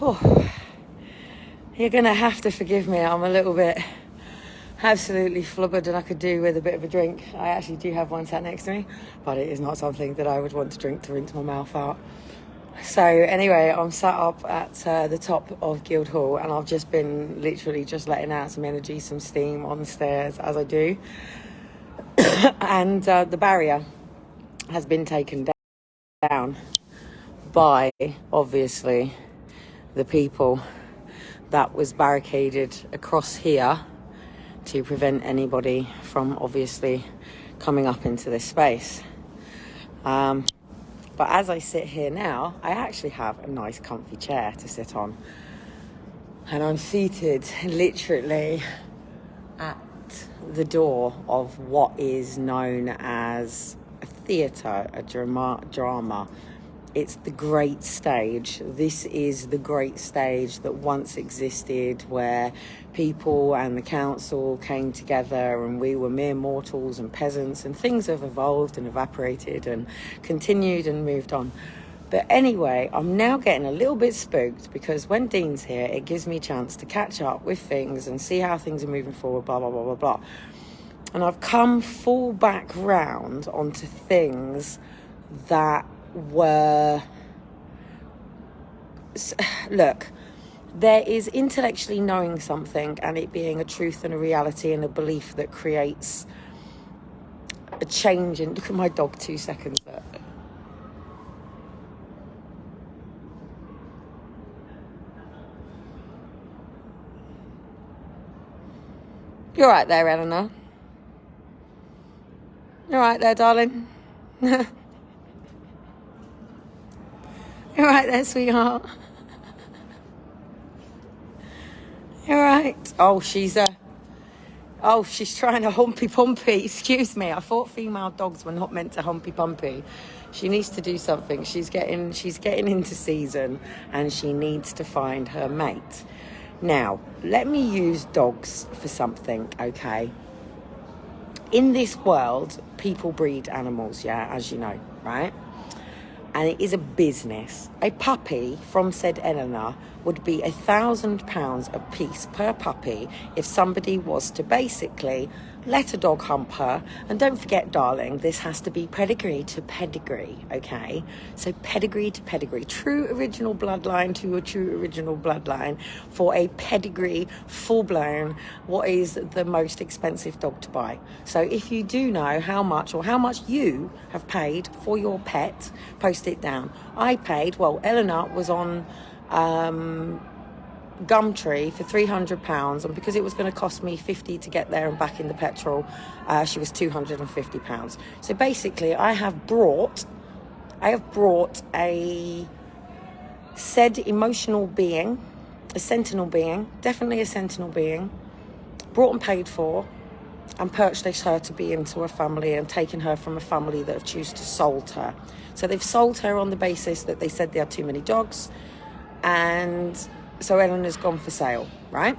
Oh, you're going to have to forgive me. I'm a little bit absolutely flubbered, and I could do with a bit of a drink. I actually do have one sat next to me, but it is not something that I would want to drink to rinse my mouth out. So anyway, I'm sat up at the top of Guildhall, and I've just been literally just letting out some energy, some steam on the stairs as I do. And the barrier has been taken down by, obviously, the people that was barricaded across here to prevent anybody from obviously coming up into this space. But as I sit here now, I actually have a nice comfy chair to sit on. And I'm seated literally at the door of what is known as a theatre, a drama. It's the great stage. This is the great stage that once existed, where people and the council came together and we were mere mortals and peasants, and things have evolved and evaporated and continued and moved on. But anyway, I'm now getting a little bit spooked because when Dean's here, it gives me a chance to catch up with things and see how things are moving forward, blah, blah, blah, blah, blah. And I've come full back round onto things that were... Look, there is intellectually knowing something and it being a truth and a reality and a belief that creates a change in... Look at my dog, 2 seconds there. You're right there, Eleanor. You're right there, darling. You're right there, sweetheart. You're right. Oh, she's trying to humpy pumpy. Excuse me. I thought female dogs were not meant to humpy pumpy. She needs to do something. She's getting into season, and she needs to find her mate. Now, let me use dogs for something, okay? In this world, people breed animals, yeah, as you know, right? And it is a business. A puppy from said Eleanor would be £1,000 a piece per puppy if somebody was to basically let a dog hump her. And don't forget, darling, this has to be pedigree to pedigree, okay? So pedigree to pedigree, true original bloodline to a true original bloodline for a pedigree, full-blown, what is the most expensive dog to buy. So if you do know how much you have paid for your pet, post it down. I paid, Eleanor was on Gumtree for £300, and because it was going to cost me £50 to get there and back in the petrol, she was £250. So basically I have brought a said emotional being, a sentinel being, definitely a sentinel being, brought and paid for, and purchased her to be into a family and taken her from a family that have chosen to sold her. So they've sold her on the basis that they said they had too many dogs, and so Eleanor's gone for sale, right?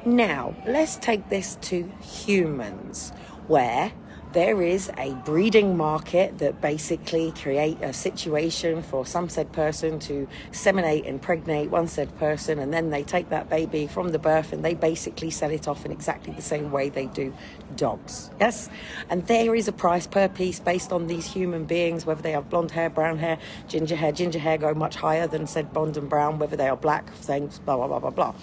Now, let's take this to humans, where there is a breeding market that basically create a situation for some said person to seminate, impregnate one said person, and then they take that baby from the birth and they basically sell it off in exactly the same way they do dogs, yes? And there is a price per piece based on these human beings, whether they have blonde hair, brown hair, ginger hair. Ginger hair go much higher than said blonde and brown, whether they are black, things, blah, blah, blah, blah, blah.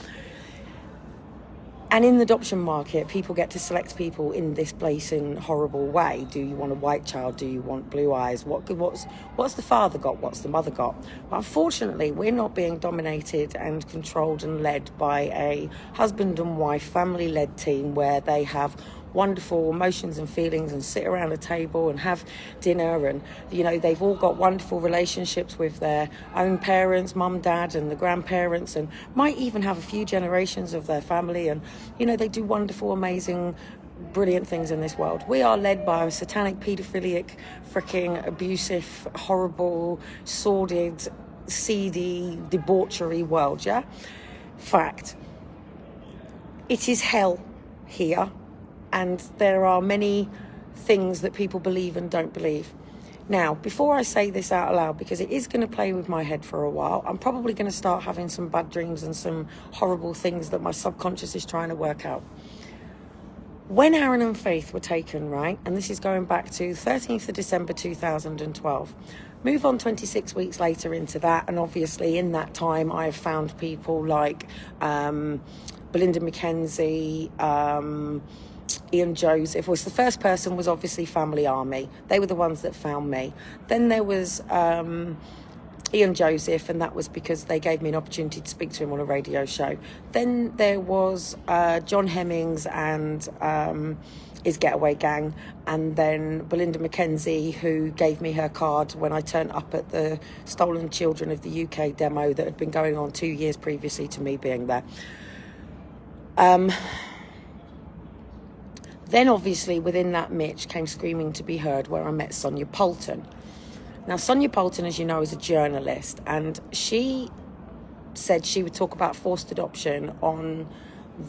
And in the adoption market, people get to select people in this blazing, horrible way. Do you want a white child? Do you want blue eyes? What's the father got? What's the mother got? But unfortunately, we're not being dominated and controlled and led by a husband and wife family-led team where they have wonderful emotions and feelings and sit around a table and have dinner, and they've all got wonderful relationships with their own parents, mum, dad, and the grandparents, and might even have a few generations of their family, and they do wonderful, amazing, brilliant things in this world. We are led by a satanic, paedophilic, freaking abusive, horrible, sordid, seedy, debauchery world, yeah? Fact. It is hell here. And there are many things that people believe and don't believe. Now, before I say this out loud, because it is going to play with my head for a while, I'm probably going to start having some bad dreams and some horrible things that my subconscious is trying to work out. When Aaron and Faith were taken, right, and this is going back to 13th of December 2012, move on 26 weeks later into that, and obviously in that time I have found people like Belinda McKenzie, Ian Joseph. Was the first person was obviously Family Army. They were the ones that found me. Then there was Ian Joseph, and that was because they gave me an opportunity to speak to him on a radio show. Then there was John Hemmings and his Getaway Gang, and then Belinda McKenzie, who gave me her card when I turned up at the Stolen Children of the UK demo that had been going on 2 years previously to me being there. Then obviously within that Mitch came Screaming to Be Heard, where I met Sonia Poulton. Now Sonia Poulton, as you know, is a journalist, and she said she would talk about forced adoption on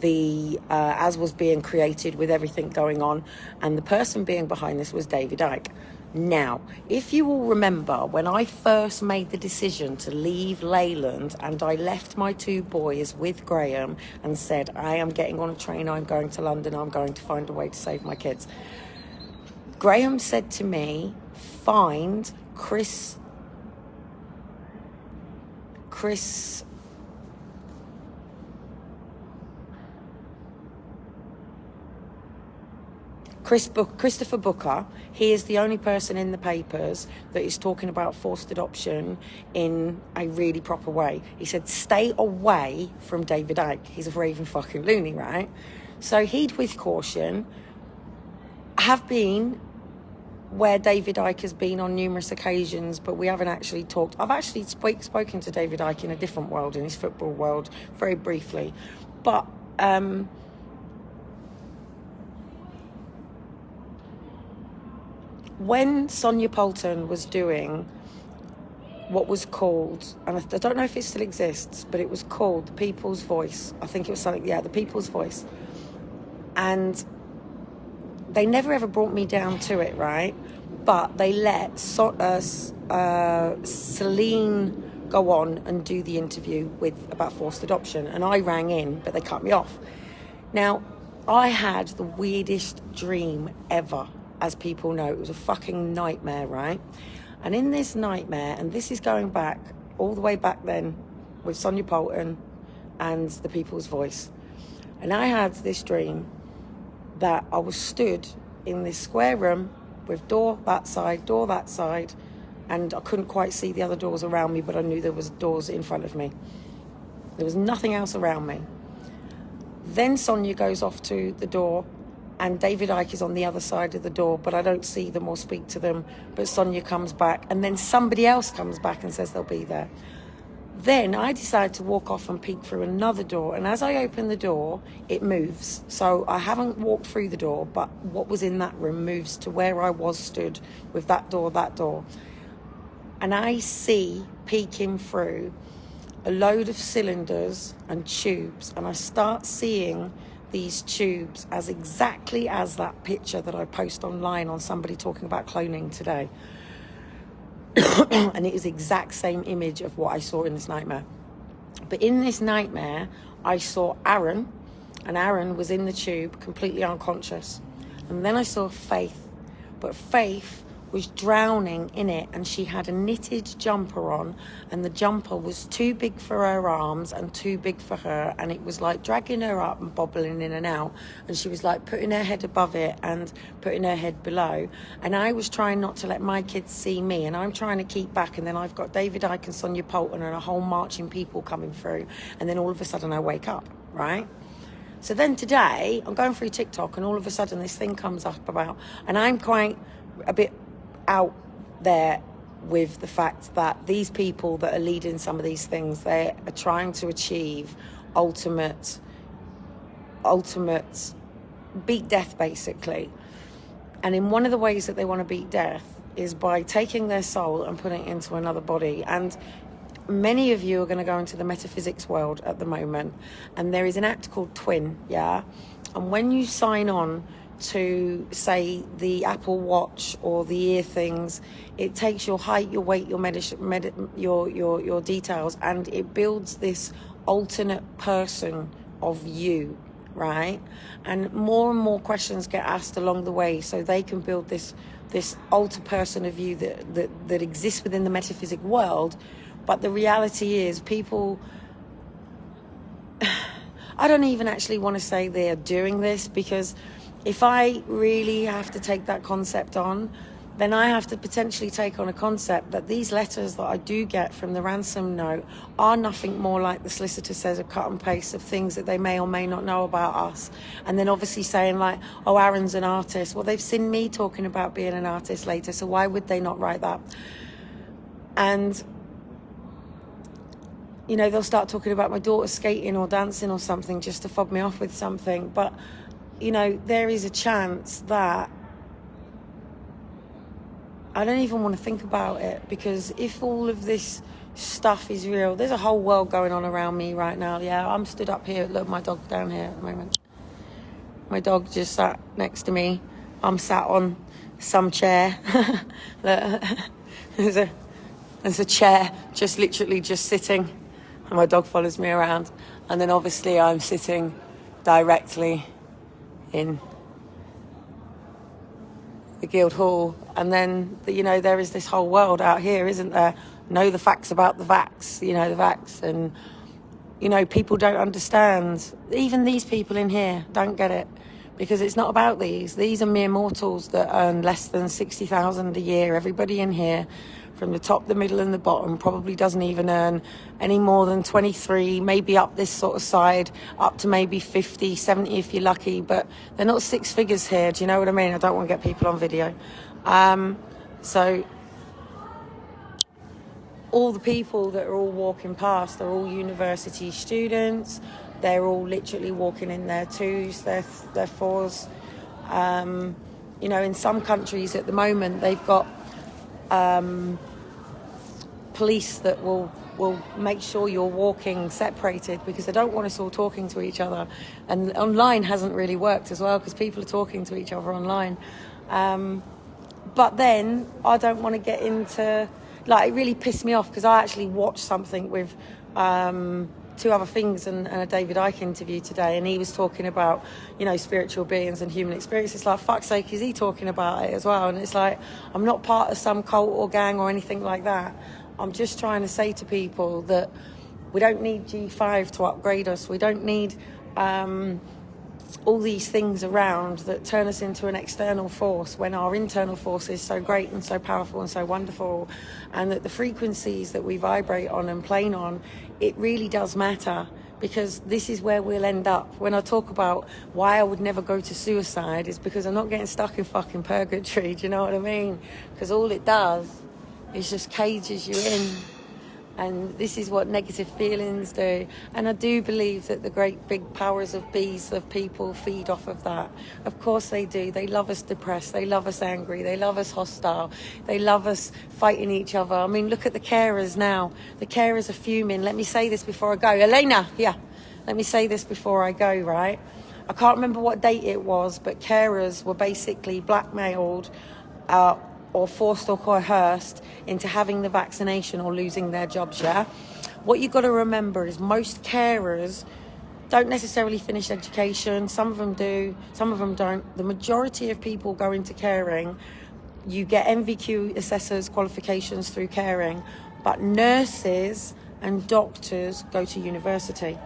the as was being created with everything going on, and the person being behind this was David Icke. Now, if you all remember, when I first made the decision to leave Leyland and I left my 2 boys with Graham and said, I am getting on a train, I'm going to London, I'm going to find a way to save my kids. Graham said to me, find Chris Christopher Booker. He is the only person in the papers that is talking about forced adoption in a really proper way. He said, stay away from David Icke. He's a raving fucking loony, right? So he'd, with caution, have been where David Icke has been on numerous occasions, but we haven't actually talked. I've actually spoken to David Icke in a different world, in his football world, very briefly. But when Sonia Poulton was doing what was called, and I don't know if it still exists, but it was called The People's Voice. I think it was something, The People's Voice. And they never ever brought me down to it, right? But they let Celine go on and do the interview about forced adoption. And I rang in, but they cut me off. Now, I had the weirdest dream ever. As people know, it was a fucking nightmare, right? And in this nightmare, and this is going back all the way back then with Sonia Poulton and The People's Voice. And I had this dream that I was stood in this square room with door that side, and I couldn't quite see the other doors around me, but I knew there was doors in front of me. There was nothing else around me. Then Sonia goes off to the door, and David Icke is on the other side of the door, but I don't see them or speak to them. But Sonia comes back, and then somebody else comes back and says they'll be there. Then I decide to walk off and peek through another door, and as I open the door, it moves. So I haven't walked through the door, but what was in that room moves to where I was stood with that door. And I see, peeking through, a load of cylinders and tubes, and I start seeing these tubes as exactly as that picture that I post online on somebody talking about cloning today. And it is the exact same image of what I saw in this nightmare. But in this nightmare, I saw Aaron, and Aaron was in the tube, completely unconscious. And then I saw Faith, but Faith was drowning in it, and she had a knitted jumper on, and the jumper was too big for her arms and too big for her, and it was like dragging her up and bobbling in and out, and she was like putting her head above it and putting her head below. And I was trying not to let my kids see me, and I'm trying to keep back, and then I've got David Icke and Sonia Poulton and a whole marching people coming through, and then all of a sudden I wake up, right? So then today I'm going through TikTok, and all of a sudden this thing comes up about, and I'm quite a bit out there with the fact that these people that are leading some of these things, they are trying to achieve ultimate beat death, basically. And in one of the ways that they want to beat death is by taking their soul and putting it into another body. And many of you are going to go into the metaphysics world at the moment, and there is an act called twin, yeah? And when you sign on to, say, the Apple Watch or the ear things. It takes your height, your weight, your details, and it builds this alternate person of you, right? And more questions get asked along the way, so they can build this alter person of you that exists within the metaphysic world. But the reality is, people, I don't even actually want to say they're doing this, because if I really have to take that concept on, then I have to potentially take on a concept that these letters that I do get from the ransom note are nothing more like, the solicitor says, a cut and paste of things that they may or may not know about us. And then obviously saying like, oh, Aaron's an artist. Well, they've seen me talking about being an artist later, so why would they not write that? And, you know, they'll start talking about my daughter skating or dancing or something just to fob me off with something. But, you know, there is a chance that I don't even want to think about it, because if all of this stuff is real, there's a whole world going on around me right now. Yeah, I'm stood up here. Look, my dog down here at the moment. My dog just sat next to me. I'm sat on some chair. There's a chair just literally just sitting, and my dog follows me around. And then obviously I'm sitting directly in the Guildhall. And then, you know, there is this whole world out here, isn't there? Know the facts about the vax, you know, the vax. And, you know, people don't understand. Even these people in here don't get it, because it's not about these. These are mere mortals that earn less than 60,000 a year. Everybody in here, from the top, the middle and the bottom, probably doesn't even earn any more than 23, maybe up this sort of side, up to maybe 50, 70 if you're lucky. But they're not six figures here, do you know what I mean? I don't want to get people on video. So all the people that are all walking past are all university students. They're all literally walking in their twos, their fours. You know, in some countries at the moment, they've got police that will make sure you're walking separated, because they don't want us all talking to each other. And online hasn't really worked as well, because people are talking to each other online. But then I don't want to get into, like, it really pissed me off, because I actually watched something with two other things and a David Icke interview today, and he was talking about, you know, spiritual beings and human experience. It's like, fuck's sake, is he talking about it as well? And it's like, I'm not part of some cult or gang or anything like that. I'm just trying to say to people that we don't need G5 to upgrade us. We don't need all these things around that turn us into an external force, when our internal force is so great and so powerful and so wonderful. And that the frequencies that we vibrate on and plane on, it really does matter, because this is where we'll end up. When I talk about why I would never go to suicide, is because I'm not getting stuck in fucking purgatory. Do you know what I mean? Because all it does is just cages you in. And this is what negative feelings do. And I do believe that the great big powers of bees of people feed off of that. Of course they do. They love us depressed. They love us angry. They love us hostile. They love us fighting each other. I mean, look at the carers now. The carers are fuming. Let me say this before I go. Elena, yeah. Let me say this before I go, right? I can't remember what date it was, but carers were basically blackmailed or forced or coerced into having the vaccination or losing their jobs, yeah? What you've got to remember is most carers don't necessarily finish education. Some of them do, some of them don't. The majority of people go into caring. You get MVQ assessors qualifications through caring, but nurses and doctors go to university.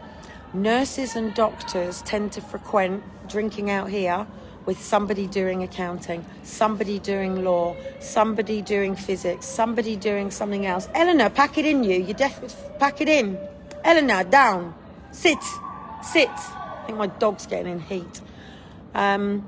Nurses and doctors tend to frequent drinking out here with somebody doing accounting, somebody doing law, somebody doing physics, somebody doing something else. Eleanor, pack it in you. You pack it in. Eleanor, down. Sit. I think my dog's getting in heat. But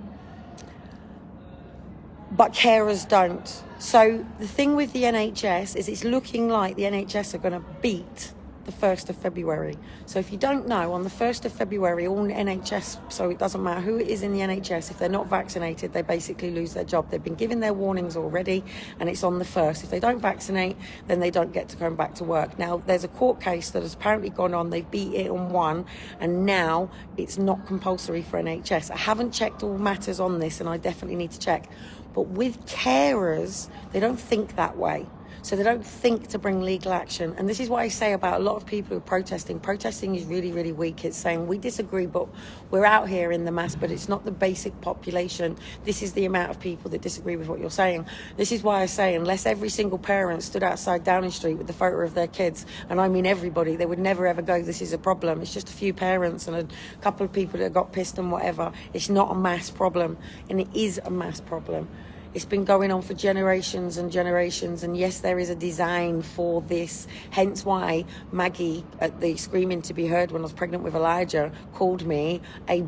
carers don't. So the thing with the NHS is it's looking like the NHS are going to beat the 1st of February. So if you don't know, on the 1st of February, all NHS, so it doesn't matter who it is in the NHS, if they're not vaccinated, they basically lose their job. They've been given their warnings already, and it's on the 1st. If they don't vaccinate, then they don't get to go back to work. Now, there's a court case that has apparently gone on. They've beat it and won, and now it's not compulsory for NHS. I haven't checked all matters on this, and I definitely need to check. But with carers, they don't think that way. So they don't think to bring legal action. And this is what I say about a lot of people who are protesting. Protesting is really, really weak. It's saying we disagree, but we're out here in the mass, but it's not the basic population. This is the amount of people that disagree with what you're saying. This is why I say unless every single parent stood outside Downing Street with the photo of their kids, and I mean everybody, they would never ever go, this is a problem. It's just a few parents and a couple of people that got pissed and whatever. It's not a mass problem, and it is a mass problem. It's been going on for generations and generations, and yes, there is a design for this. Hence why Maggie, at the Screaming to Be Heard when I was pregnant with Elijah, called me a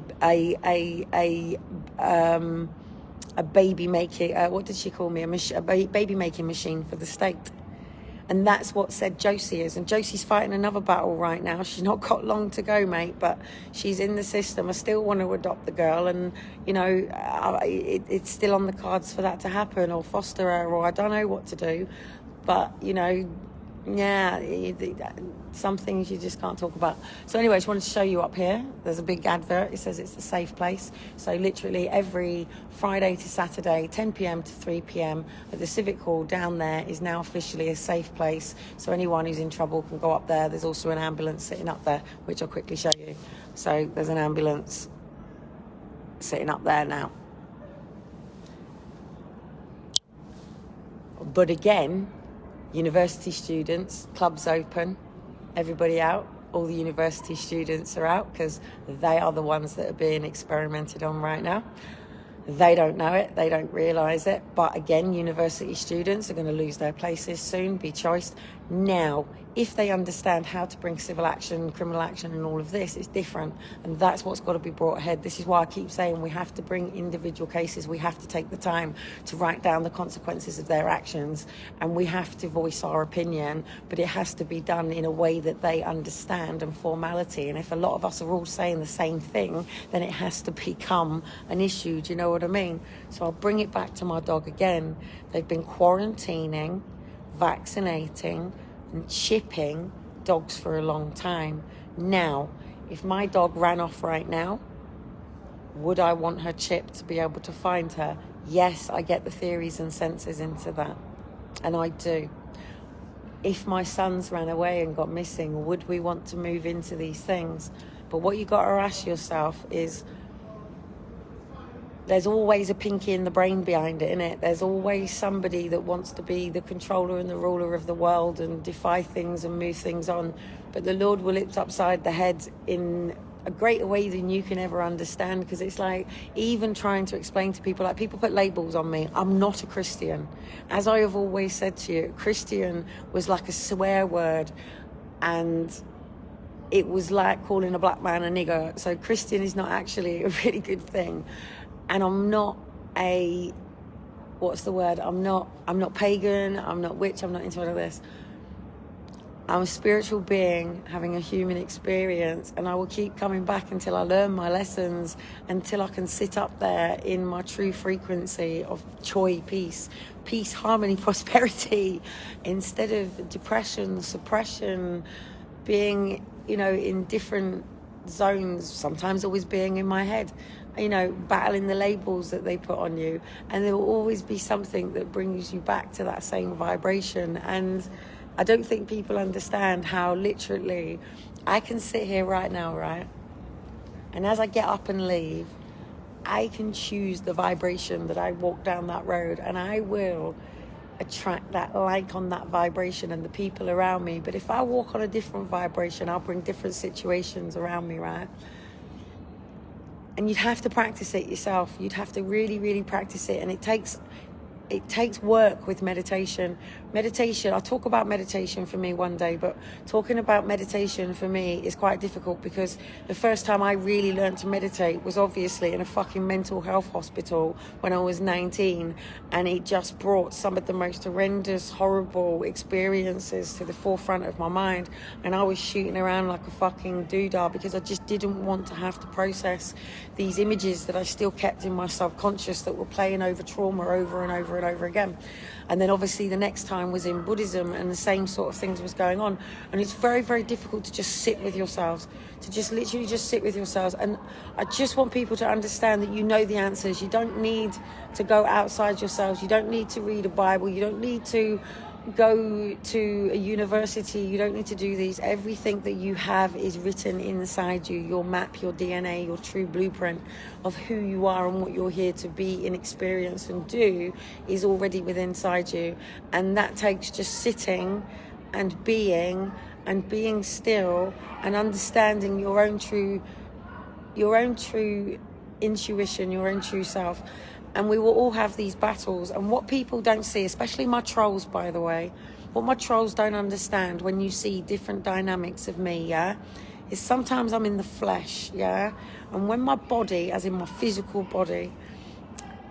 baby making. What did she call me? A baby making machine for the state. And that's what said Josie is. And Josie's fighting another battle right now. She's not got long to go, mate, but she's in the system. I still want to adopt the girl, and, you know, it's still on the cards for that to happen, or foster her, or I don't know what to do. But, you know, yeah, some things you just can't talk about. So anyway, I just wanted to show you up here. There's a big advert. It says it's a safe place. So literally every Friday to Saturday, 10 p.m. to 3 p.m. at the Civic Hall down there is now officially a safe place. So anyone who's in trouble can go up there. There's also an ambulance sitting up there, which I'll quickly show you. So there's an ambulance sitting up there now. But again, university students, clubs open, everybody out. All the university students are out because they are the ones that are being experimented on right now. They don't know it, they don't realise it. But again, university students are going to lose their places soon, be choiced. Now, if they understand how to bring civil action, criminal action and all of this, it's different. And that's what's got to be brought ahead. This is why I keep saying we have to bring individual cases. We have to take the time to write down the consequences of their actions. And we have to voice our opinion. But it has to be done in a way that they understand and formality. And if a lot of us are all saying the same thing, then it has to become an issue. Do you know what I mean? So I'll bring it back to my dog again. They've been quarantining, vaccinating and chipping dogs for a long time. Now, if my dog ran off right now, would I want her chipped to be able to find her? Yes, I get the theories and senses into that, and I do. If my sons ran away and got missing, would we want to move into these things? But what you got to ask yourself is, there's always a pinky in the brain behind it, innit? There's always somebody that wants to be the controller and the ruler of the world and defy things and move things on. But the Lord will lift upside the head in a greater way than you can ever understand, because it's like, even trying to explain to people, like people put labels on me. I'm not a Christian. As I have always said to you, Christian was like a swear word, and it was like calling a black man a nigger. So Christian is not actually a really good thing. And I'm not a, what's the word? I'm not pagan, I'm not witch, I'm not into all of this. I'm a spiritual being having a human experience, and I will keep coming back until I learn my lessons, until I can sit up there in my true frequency of joy, peace, harmony, prosperity, instead of depression, suppression, being, you know, in different zones, sometimes always being in my head, you know, battling the labels that they put on you. And there will always be something that brings you back to that same vibration. And I don't think people understand how literally I can sit here right now, right? And as I get up and leave, I can choose the vibration that I walk down that road, and I will attract that like on that vibration and the people around me. But if I walk on a different vibration, I'll bring different situations around me, right? And you'd have to practice it yourself. You'd have to really, really practice it. And it takes work with meditation, meditation, I'll talk about meditation for me one day, but talking about meditation for me is quite difficult because the first time I really learned to meditate was obviously in a fucking mental health hospital when I was 19, and it just brought some of the most horrendous, horrible experiences to the forefront of my mind, and I was shooting around like a fucking doodah because I just didn't want to have to process these images that I still kept in my subconscious that were playing over trauma over and over and over again. And then obviously the next time was in Buddhism, and the same sort of things was going on. And it's very, very difficult to just sit with yourselves, to just literally just sit with yourselves. And I just want people to understand that you know the answers. You don't need to go outside yourselves. You don't need to read a Bible. You don't need to go to a university. You don't need to do these. Everything that you have is written inside you. Your map, your DNA, your true blueprint of who you are and what you're here to be and experience and do is already within inside you. And that takes just sitting and being still and understanding your own true intuition, your own true self. And we will all have these battles. And what people don't see, especially my trolls, by the way, what my trolls don't understand when you see different dynamics of me, yeah, is sometimes I'm in the flesh, yeah, and when my body, as in my physical body,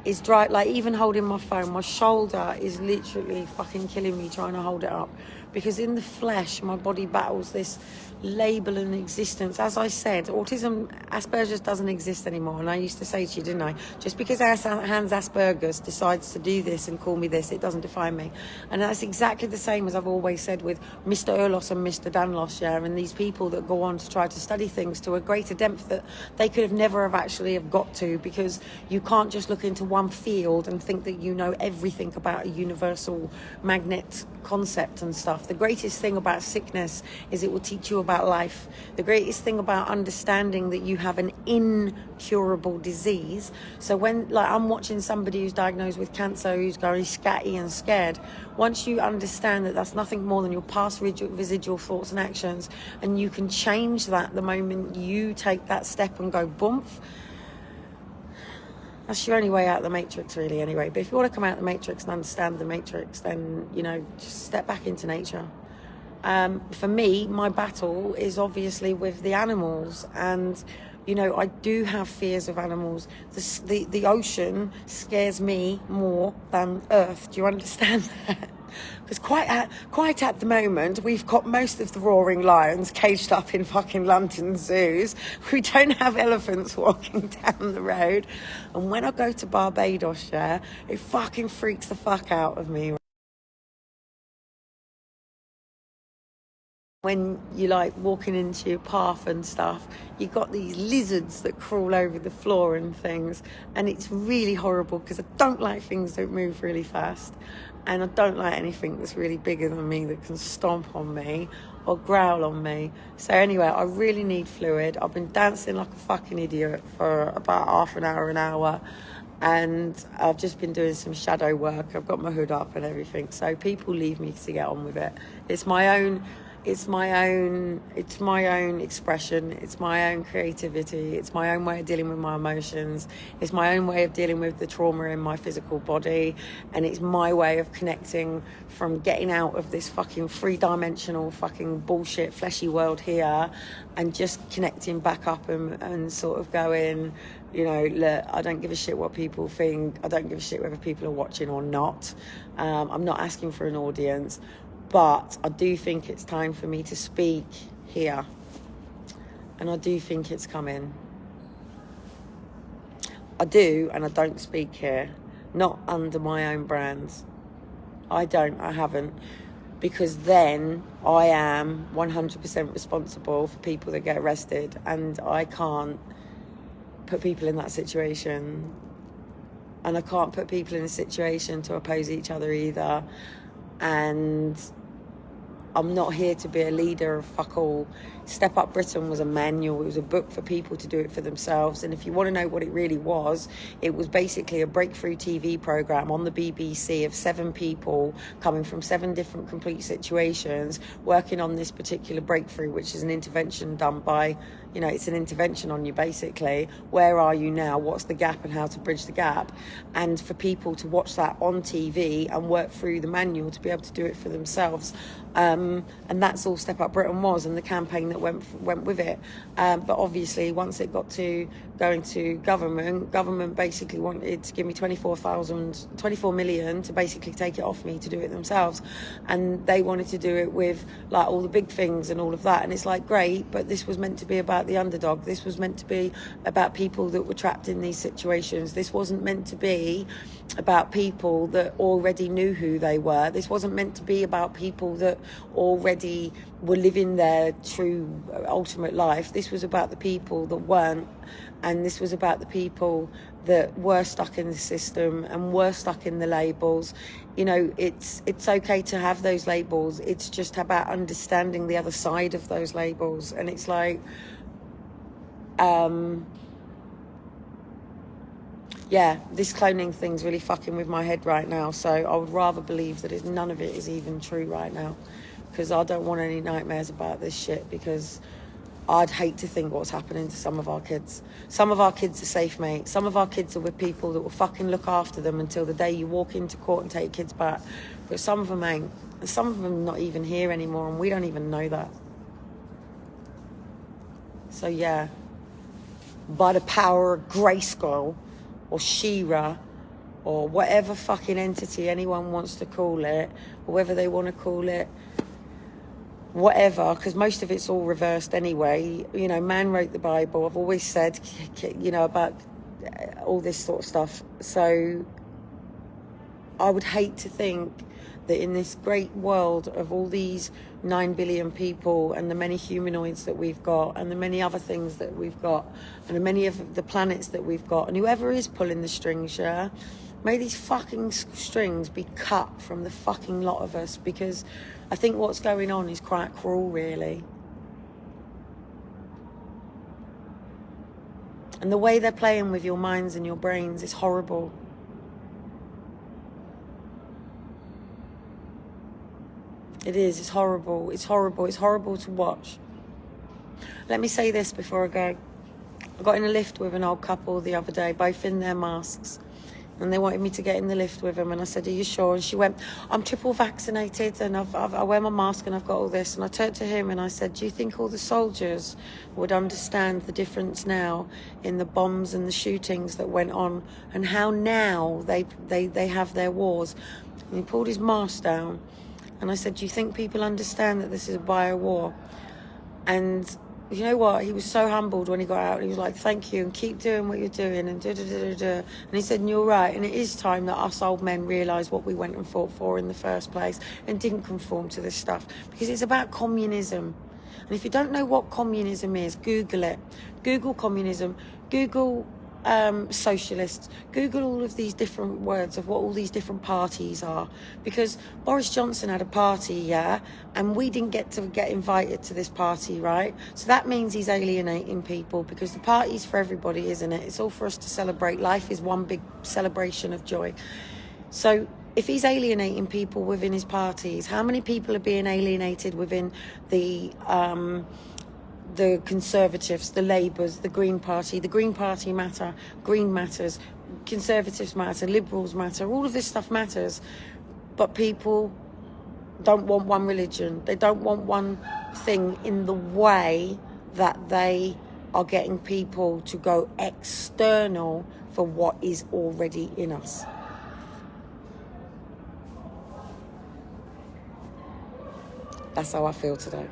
is dry, like even holding my phone, my shoulder is literally fucking killing me trying to hold it up, because in the flesh my body battles this label and existence. As I said, autism, Asperger's doesn't exist anymore, and I used to say to you, didn't I, just because Hans Asperger's decides to do this and call me this, it doesn't define me. And that's exactly the same as I've always said with Mr. Erlos and Mr. Danlos, yeah, and these people that go on to try to study things to a greater depth that they could have never have actually have got to, because you can't just look into one field and think that you know everything about a universal magnet concept and stuff. The greatest thing about sickness is it will teach you about life. The greatest thing about understanding that you have an incurable disease. So when, like, I'm watching somebody who's diagnosed with cancer who's going scatty and scared, once you understand that that's nothing more than your past residual thoughts and actions, and you can change that the moment you take that step and go boomf, that's your only way out of the matrix, really, anyway. But if you want to come out of the matrix and understand the matrix, then, you know, just step back into nature. For me, my battle is obviously with the animals, and, you know, I do have fears of animals. The ocean scares me more than Earth. Do you understand that? Because quite at the moment, we've got most of the roaring lions caged up in fucking London zoos. We don't have elephants walking down the road. And when I go to Barbados, yeah, it fucking freaks the fuck out of me. When you're like walking into your path and stuff, you've got these lizards that crawl over the floor and things, and it's really horrible because I don't like things that move really fast, and I don't like anything that's really bigger than me that can stomp on me or growl on me. So anyway, I really need fluid. I've been dancing like a fucking idiot for about half an hour, and I've just been doing some shadow work. I've got my hood up and everything, so people leave me to get on with it. It's my own expression, it's my own creativity, it's my own way of dealing with my emotions, it's my own way of dealing with the trauma in my physical body, and it's my way of connecting from getting out of this fucking three-dimensional fucking bullshit fleshy world here and just connecting back up and sort of going, you know, look, I don't give a shit what people think, I don't give a shit whether people are watching or not. I'm not asking for an audience. But I do think it's time for me to speak here. And I do think it's coming. I do, and I don't speak here. Not under my own brand. I haven't. Because then I am 100% responsible for people that get arrested. And I can't put people in that situation. And I can't put people in a situation to oppose each other either. And I'm not here to be a leader of fuck all. Step Up Britain was a manual. It was a book for people to do it for themselves. And if you want to know what it really was, it was basically a breakthrough TV programme on the BBC of 7 people coming from 7 different complete situations, working on this particular breakthrough, which is an intervention done by, you know, it's an intervention on you basically. Where are you now? What's the gap and how to bridge the gap? And for people to watch that on TV and work through the manual to be able to do it for themselves. And that's all Step Up Britain was, and the campaign that went with it. But obviously, once it got to going to government basically wanted to give me 24 million to basically take it off me to do it themselves. And they wanted to do it with like all the big things and all of that. And it's like, great, but this was meant to be about the underdog. This was meant to be about people that were trapped in these situations. This wasn't meant to be about people that already knew who they were. This wasn't meant to be about people that already were living their true ultimate life. This was about the people that weren't, and this was about the people that were stuck in the system and were stuck in the labels. You know, it's okay to have those labels. It's just about understanding the other side of those labels. And it's like, yeah, this cloning thing's really fucking with my head right now. So I would rather believe that none of it is even true right now, because I don't want any nightmares about this shit, because I'd hate to think what's happening to some of our kids. Some of our kids are safe, mate. Some of our kids are with people that will fucking look after them until the day you walk into court and take kids back. But some of them ain't. And some of them not even here anymore, and we don't even know that. So yeah, by the power of Grayskull or She-Ra or whatever fucking entity anyone wants to call it, or whether they want to call it whatever, because most of it's all reversed anyway. You know, man wrote the Bible. I've always said, you know, about all this sort of stuff. So I would hate to think that in this great world of all these 9 billion people and the many humanoids that we've got and the many other things that we've got and the many of the planets that we've got, and whoever is pulling the strings, yeah, may these fucking strings be cut from the fucking lot of us, because I think what's going on is quite cruel, really. And the way they're playing with your minds and your brains is horrible. It is. It's horrible. It's horrible. It's horrible to watch. Let me say this before I go. I got in a lift with an old couple the other day, both in their masks. And they wanted me to get in the lift with them. And I said, are you sure? And she went, I'm triple vaccinated and I wear my mask and I've got all this. And I turned to him and I said, do you think all the soldiers would understand the difference now in the bombs and the shootings that went on, and how now they have their wars? And he pulled his mask down. And I said, do you think people understand that this is a bio war? And you know what? He was so humbled when he got out. He was like, thank you, and keep doing what you're doing, and da-da-da-da-da. And he said, and you're right, and it is time that us old men realise what we went and fought for in the first place and didn't conform to this stuff. Because it's about communism. And if you don't know what communism is, Google it. Google communism. Google socialists. Google all of these different words of what all these different parties are, because Boris Johnson had a party, yeah, and we didn't get invited to this party, right? So that means he's alienating people, because the party's for everybody, isn't it? It's all for us to celebrate. Life is one big celebration of joy. So if he's alienating people within his parties, how many people are being alienated within the Conservatives, the Labours, the Green Party? The Green Party matter, Green matters, Conservatives matter, Liberals matter, all of this stuff matters. But people don't want one religion. They don't want one thing in the way that they are getting people to go external for what is already in us. That's how I feel today.